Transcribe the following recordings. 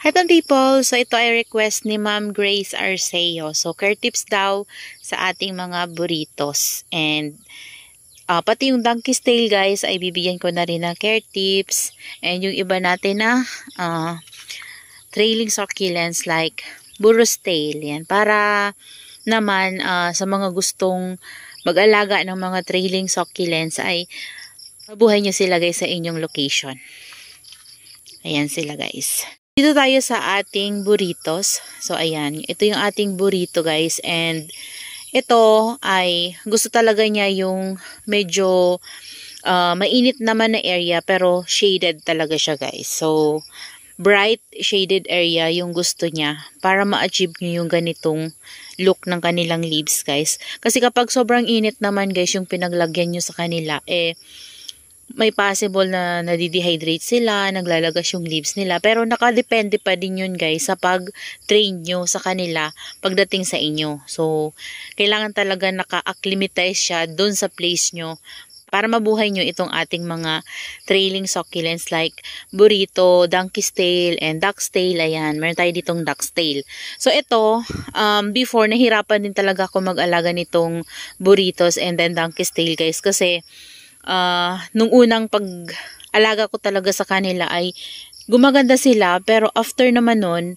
Hetong people, so ito ay request ni Ma'am Grace Arceo. So, care tips daw sa ating mga burritos. And, pati yung donkey's tail guys, ay bibigyan ko na rin ng care tips. And yung iba natin na trailing succulents like burro's tail. Yan. Para naman sa mga gustong mag-alaga ng mga trailing succulents ay mabuhay nyo sila guys sa inyong location. Ayan sila guys. Dito tayo sa ating burritos. So, ayan. Ito yung ating burrito, guys. And, ito ay, gusto talaga niya yung medyo mainit naman na area, pero shaded talaga siya, guys. So, bright shaded area yung gusto niya para ma-achieve niyo yung ganitong look ng kanilang leaves, guys. Kasi kapag sobrang init naman, guys, yung pinaglagyan nyo sa kanila, may possible na nadidehydrate sila, naglalagas yung leaves nila. Pero nakadepende pa din yun guys sa pag-train nyo sa kanila pagdating sa inyo. So, kailangan talaga naka-acclimatize siya dun sa place nyo para mabuhay nyo itong ating mga trailing succulents like burrito, donkey's tail, and duck's tail. Ayan, meron tayo ditong duck's tail. So, ito, before, nahirapan din talaga ako mag-alaga nitong burritos and then donkey's tail guys kasi nung unang pag-alaga ko talaga sa kanila ay gumaganda sila, pero after naman nun,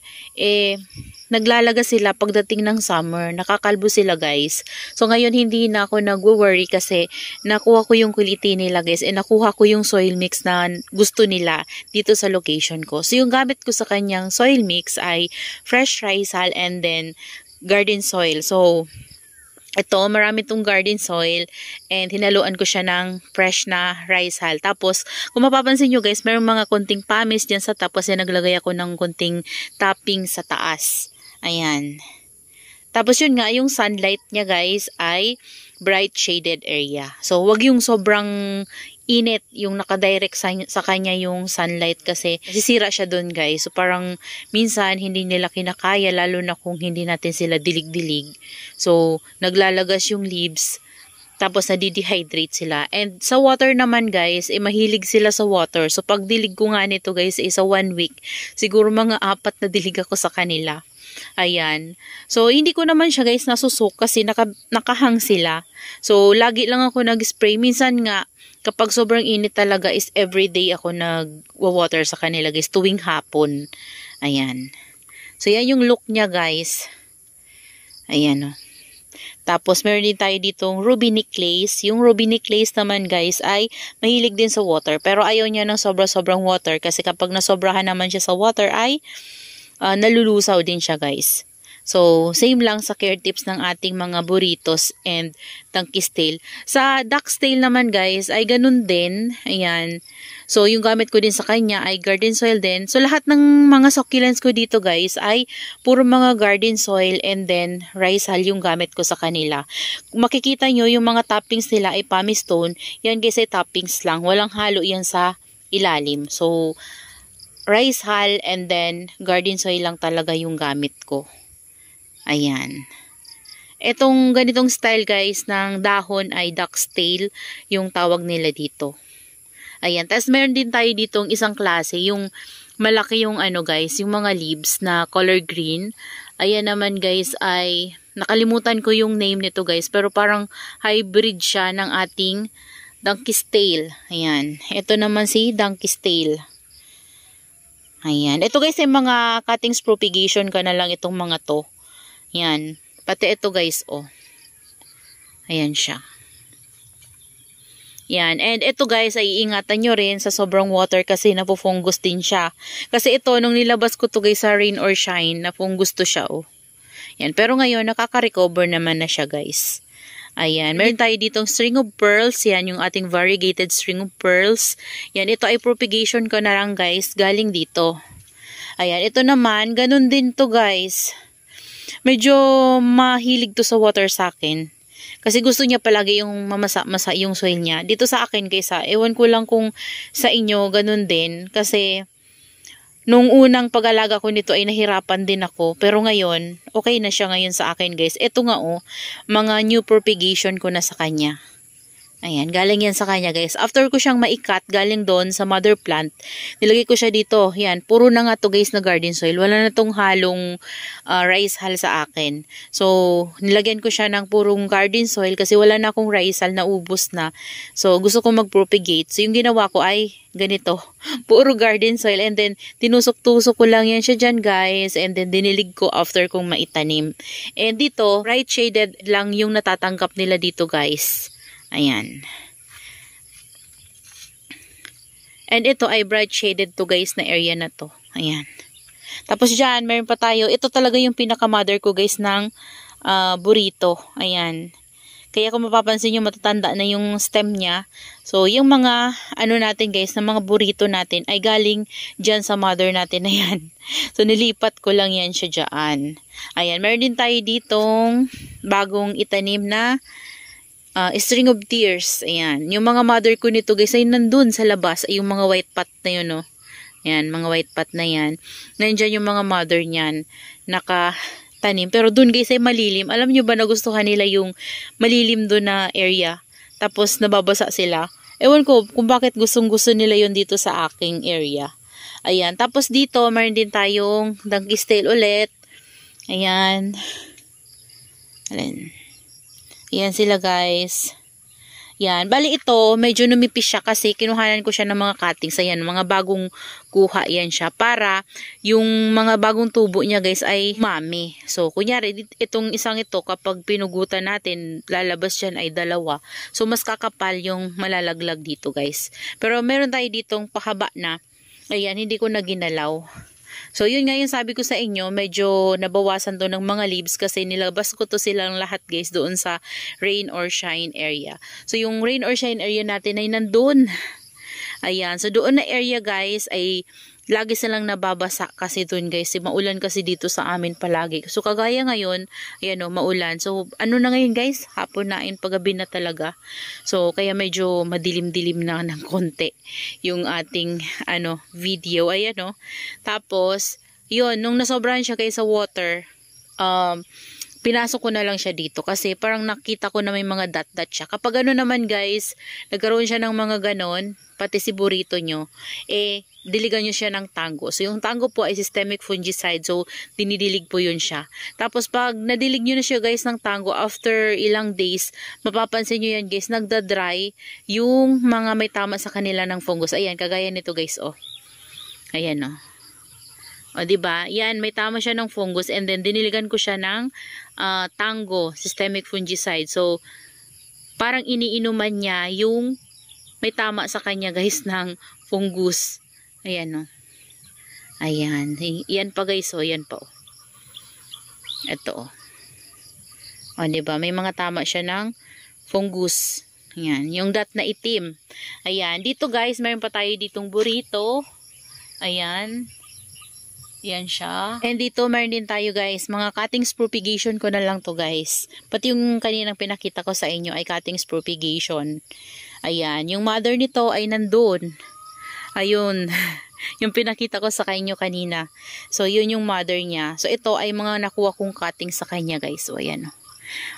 naglalaga sila pagdating ng summer, nakakalbo sila guys. So ngayon hindi na ako nagwo-worry kasi nakuha ko yung quality nila guys, nakuha ko yung soil mix na gusto nila dito sa location ko. So yung gamit ko sa kanyang soil mix ay fresh rice hull and then garden soil. So ito, marami itong garden soil and hinaluan ko siya ng fresh na rice hull. Tapos, kung mapapansin nyo guys, mayroong mga konting pamis dyan sa tapos naglagay ako ng konting topping sa taas. Ayan. Tapos yun nga, yung sunlight niya guys ay bright shaded area. So, wag yung sobrang init yung nakadirect sa kanya yung sunlight kasi nasisira siya dun guys. So parang minsan hindi nila kinakaya lalo na kung hindi natin sila dilig-dilig. So naglalagas yung leaves tapos nadidehydrate sila. And sa water naman guys, mahilig sila sa water. So pag dilig ko nga nito guys sa 1 week, siguro mga 4 na dilig ako sa kanila. Ayan. So, hindi ko naman siya guys nasusuk kasi nakahang sila. So, lagi lang ako nag-spray. Minsan nga, kapag sobrang init talaga is everyday ako nag-water sa kanila guys, tuwing hapon. Ayan. So, yan yung look niya guys. Ayan o. Tapos, meron din tayo ditong ruby necklace. Yung ruby necklace naman guys ay mahilig din sa water. Pero ayaw niya ng sobra-sobrang water kasi kapag nasobrahan naman siya sa water ay nalulusaw din siya guys. So, same lang sa care tips ng ating mga burritos and donkey's tail. Sa duck's tail naman guys, ay ganun din. Ayan. So, yung gamit ko din sa kanya ay garden soil din. So, lahat ng mga succulents ko dito guys ay puro mga garden soil and then rice hull yung gamit ko sa kanila. Kung makikita nyo, yung mga toppings nila ay pumice stone. Yan guys ay toppings lang. Walang halo yan sa ilalim. So, rice hull and then garden soil lang talaga yung gamit ko. Ayan. Etong ganitong style guys ng dahon ay duck's tail yung tawag nila dito. Ayan. Tapos meron din tayo ditong isang klase yung malaki yung ano guys, yung mga leaves na color green. Ayan naman guys ay nakalimutan ko yung name nito guys pero parang hybrid siya ng ating donkey's tail. Ayan. Ito naman si donkey's tail. Ayan. Ito guys ay mga cuttings propagation ka na lang itong mga to. Ayan. Pati ito guys oh. Ayan siya. Ayan. And ito guys ay iingatan nyo rin sa sobrang water kasi napufungus din siya. Kasi ito nung nilabas ko to guys sa rain or shine napungus to siya oh. Ayan. Pero ngayon nakaka-recover naman na siya guys. Ayan, meron tayo ditong string of pearls. Yan yung ating variegated string of pearls. Yan, ito ay propagation ko na lang guys, galing dito. Ayan, ito naman, ganun din to guys. Medyo mahilig to sa water sa akin. Kasi gusto niya palagi yung mamasa-masa yung soil niya. Dito sa akin kaysa, ewan ko lang kung sa inyo ganun din. Kasi nung unang pag-alaga ko nito ay nahirapan din ako. Pero ngayon, okay na siya ngayon sa akin guys. Ito nga oh, mga new propagation ko na sa kanya. Ayan, galing yan sa kanya guys. After ko siyang maikat, galing doon sa mother plant, nilagay ko siya dito. Yan, puro na nga to guys na garden soil. Wala na tong halong rice hull sa akin. So, nilagyan ko siya ng purong garden soil kasi wala na akong rice hull na ubos na. So, gusto ko mag-propagate. So, yung ginawa ko ay ganito. Puro garden soil and then tinusok-tusok ko lang yan siya dyan guys. And then dinilig ko after kong maitanim. And dito, bright shaded lang yung natatanggap nila dito guys. Ayan. And ito ay bright shaded to guys na area na to. Ayan. Tapos dyan, meron pa tayo. Ito talaga yung pinaka-mother ko guys ng burrito. Ayan. Kaya kung mapapansin nyo, matatanda na yung stem niya. So, yung mga, ano natin guys, na mga burrito natin ay galing dyan sa mother natin na yan. So, nilipat ko lang yan siya dyan. Ayan. Meron din tayo ditong bagong itanim na string of tears. Ayan. Yung mga mother ko nito guys ay nandun sa labas. Ay yung mga white pot na yun, no? Ayan, mga white pot na yan. Nandyan yung mga mother niyan. Nakatanim. Pero dun guys ay malilim. Alam nyo ba nagustuhan nila yung malilim dun na area? Tapos nababasa sila. Ewan ko kung bakit gustong-gusto nila yun dito sa aking area. Ayan. Tapos dito, meron din tayong donkey's tail ulit. Ayan. Ayan. Yan sila guys. Yan. Bali ito, medyo numipis siya kasi kinuhanan ko siya ng mga cuttings. Ayan, mga bagong kuha yan siya. Para yung mga bagong tubo niya guys ay mami. So, kunyari, itong isang ito kapag pinugutan natin, lalabas yan ay dalawa. So, mas kakapal yung malalaglag dito guys. Pero meron tayo ditong pahaba na. Ayan, hindi ko na ginalaw. So, yun nga yung sabi ko sa inyo, medyo nabawasan to ng mga leaves kasi nilabas ko to silang lahat guys doon sa rain or shine area. So, yung rain or shine area natin ay nandun. Ayan. So, doon na area guys ay lagi silang nababasa kasi doon guys. Maulan kasi dito sa amin palagi. So, kagaya ngayon, ayan o, maulan. So, ano na ngayon guys? Hapon na, paggabi na talaga. So, kaya medyo madilim-dilim na ng konti yung ating video. Ayan o. Tapos, yun, nung nasobrahan siya guys sa water, pinasok ko na lang siya dito kasi parang nakita ko na may mga dot-dot siya. Kapag ano naman guys, nagkaroon siya ng mga ganon, pati si burrito nyo, diligan nyo siya ng tango. So, yung tango po ay systemic fungicide. So, dinidilig po yun siya. Tapos, pag nadilig nyo na siya guys ng tango, after ilang days, mapapansin nyo yan guys, nagda-dry yung mga may tama sa kanila ng fungus. Ayan, kagaya nito guys, oh. Ayan, oh. O, diba? Yan, may tama siya ng fungus and then diniligan ko siya ng tango, systemic fungicide. So, parang iniinuman niya yung may tama sa kanya guys ng fungus. Ayan o. Ayan. Yan pa guys o. Yan pa o. Ito o. O diba? May mga tama siya ng fungus. Ayan. Yung dot na itim. Ayan. Dito guys, mayroon pa tayo ditong burrito. Ayan. Yan siya. And dito meron din tayo guys, mga cuttings propagation ko na lang to guys. Pati yung kaninang pinakita ko sa inyo ay cuttings propagation. Ayan, yung mother nito ay nandun. Ayun, yung pinakita ko sa inyo kanina. So yun yung mother niya. So ito ay mga nakuha kong cuttings sa kanya guys. So ayan o.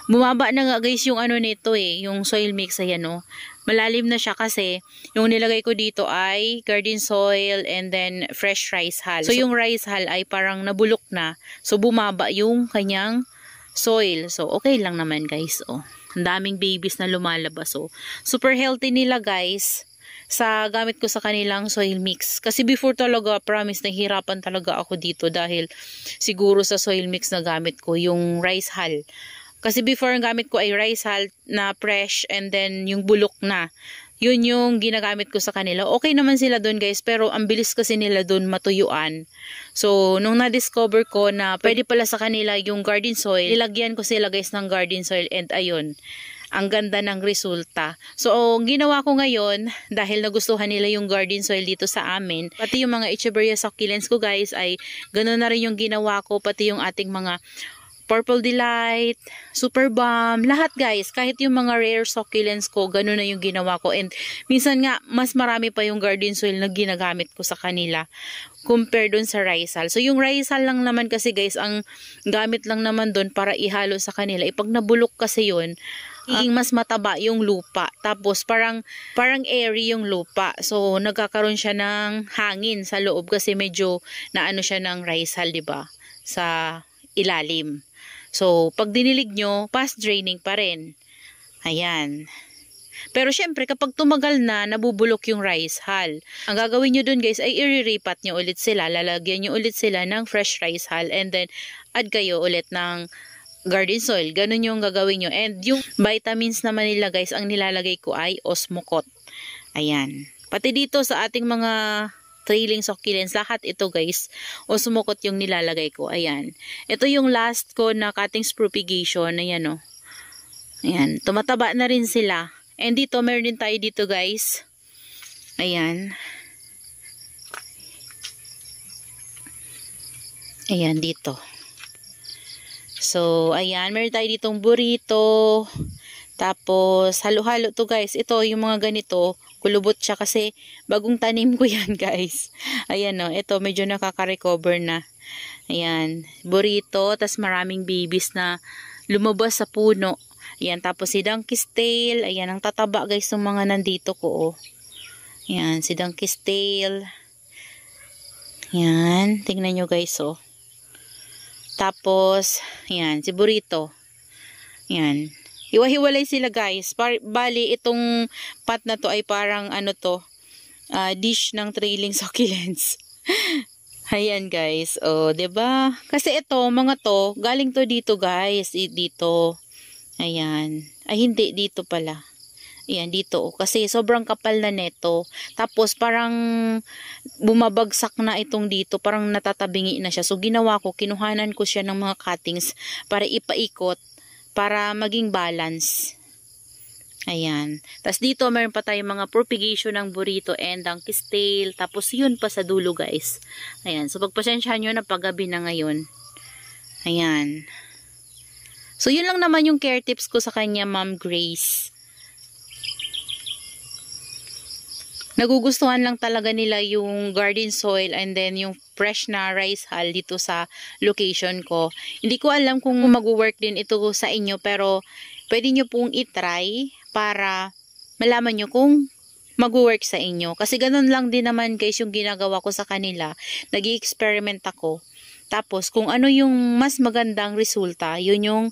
Bumaba na nga guys yung nito yung soil mix, ayan o. Malalim na siya kasi yung nilagay ko dito ay garden soil and then fresh rice hull. So yung rice hull ay parang nabulok na. So bumaba yung kanyang soil. So okay lang naman guys oh. Ang daming babies na lumalabas oh. Super healthy nila guys sa gamit ko sa kanilang soil mix. Kasi before talaga, promise, nahihirapan talaga ako dito dahil siguro sa soil mix na gamit ko yung rice hull. Kasi before ang gamit ko ay rice hull na fresh and then yung bulok na. Yun yung ginagamit ko sa kanila. Okay naman sila doon guys, pero ang bilis kasi nila doon matuyuan. So, nung na-discover ko na pwede pala sa kanila yung garden soil, nilagyan ko sila guys ng garden soil and ayun, ang ganda ng resulta. So, ginawa ko ngayon, dahil nagustuhan nila yung garden soil dito sa amin, pati yung mga Echeveria succulents ko guys ay ganoon na rin yung ginawa ko, pati yung ating mga Purple Delight, Super Bomb, lahat guys, kahit yung mga rare succulents ko, gano'n na yung ginawa ko. And minsan nga, mas marami pa yung garden soil na ginagamit ko sa kanila compare dun sa rice hull. So yung rice hull lang naman kasi guys, ang gamit lang naman dun para ihalo sa kanila. Pag nabulok kasi yun, mas mataba yung lupa. Tapos parang airy yung lupa. So nagkakaroon siya ng hangin sa loob kasi medyo naano siya ng rice hull, 'di ba? Sa ilalim. So pag dinilig nyo, fast draining pa rin. Ayan. Pero syempre kapag tumagal na, nabubulok yung rice hull. Ang gagawin nyo dun guys ay i-re-repat nyo ulit sila. Lalagyan nyo ulit sila ng fresh rice hull and then add kayo ulit ng garden soil. Ganun yung gagawin nyo. And yung vitamins naman nila guys, ang nilalagay ko ay Osmocote. Ayan. Pati dito sa ating mga trailing succulents, lahat ito guys, Osmocote yung nilalagay ko. Ayan. Ito yung last ko na cuttings propagation. Ayan o. Ayan. Tumataba na rin sila. And dito, meron din tayo dito guys. Ayan. Ayan, dito. So, ayan. Meron tayo ditong burrito. Tapos, halo-halo to guys. Ito, yung mga ganito, kulubot siya kasi bagong tanim ko yan guys. Ayan o. Ito, medyo nakaka-recover na. Ayan. Burrito. Tapos maraming babies na lumabas sa puno. Ayan, tapos si Donkey's Tail. Ayan, ang tataba guys ng mga nandito ko. Oh. Ayan, si Donkey's Tail. Ayan, tingnan nyo guys oh. Tapos, ayan, si Burrito. Ayan. Hiwa-hiwalay sila guys. Bali, itong pot na to ay parang ano to, dish ng trailing succulents. Ayan guys. Oh, 'di ba? Kasi ito, mga to, galing to dito guys. Dito. Ayan. Ay, hindi. Dito pala. Ayan, dito. Kasi sobrang kapal na neto. Tapos, parang bumabagsak na itong dito. Parang natatabingi na siya. So, ginawa ko, kinuhanan ko siya ng mga cuttings para ipaikot, para maging balance. Ayan. Tapos, dito, meron pa tayong mga propagation ng burrito and Donkey's Tail. Tapos, yun pa sa dulo, guys. Ayan. So, pagpasensyahan nyo na paggabi na ngayon. Ayan. So, yun lang naman yung care tips ko sa kanya, Ma'am Grace. Nagugustuhan lang talaga nila yung garden soil and then yung fresh na rice hull dito sa location ko. Hindi ko alam kung mag-work din ito sa inyo pero pwede nyo pong itry para malaman nyo kung mag-work sa inyo. Kasi ganun lang din naman guys yung ginagawa ko sa kanila. Nag-i-experiment ako. Tapos kung ano yung mas magandang resulta, yun yung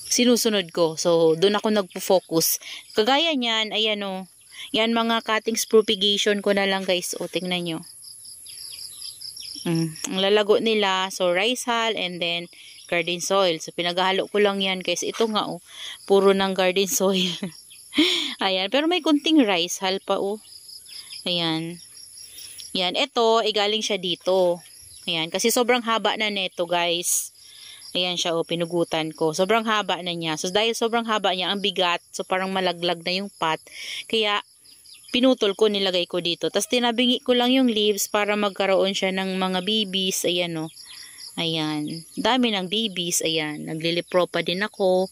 sinusunod ko. So, doon ako nagpo-focus. Kagaya niyan, ayan o. Yan mga cuttings propagation ko na lang guys. O, tingnan nyo. Ang lalago nila. So, rice hull and then garden soil. So, pinaghalo ko lang yan guys. Ito nga o. Puro ng garden soil. Ayan. Pero may kunting rice hull pa o. Ayan. Yan. Ito, galing siya dito. Ayan. Kasi sobrang haba na neto guys. Ayan siya, pinugutan ko. Sobrang haba na niya. So, dahil sobrang haba niya, ang bigat. So, parang malaglag na yung pot. Kaya, pinutol ko, nilagay ko dito. Tapos, tinabingi ko lang yung leaves para magkaroon siya ng mga babies. Ayan, o. Ayan. Dami ng babies. Ayan. Naglilipro pa din ako.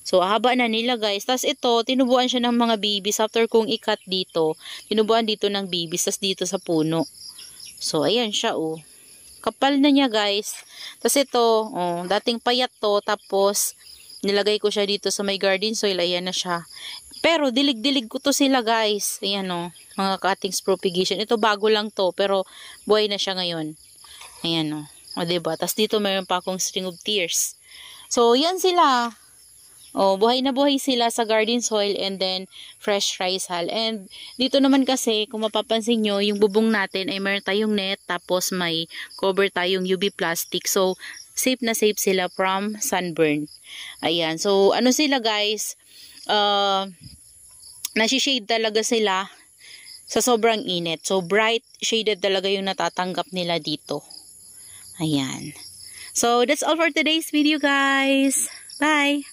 So, haba na nila, guys. Tapos, ito, tinubuan siya ng mga babies. After kong i-cut dito, tinubuan dito ng babies. Tapos, dito sa puno. So, ayan siya, o. Kapal na niya guys. Tapos ito, dating payat to. Tapos, nilagay ko siya dito sa may garden soil. Ayan na siya. Pero, dilig-dilig ko to sila guys. Ayan o. Mga cuttings propagation. Ito bago lang to. Pero, buhay na siya ngayon. Ayan o. O diba? Tapos dito mayroon pa akong string of tears. So, yan sila. Buhay na buhay sila sa garden soil and then fresh rice hull. And dito naman kasi, kung mapapansin nyo, yung bubong natin ay meron tayong net, tapos may cover tayong UV plastic. So, safe na safe sila from sunburn. Ayan. So, ano sila guys, nasi-shade talaga sila sa sobrang init. So, bright shaded talaga yung natatanggap nila dito. Ayan. So, that's all for today's video guys. Bye!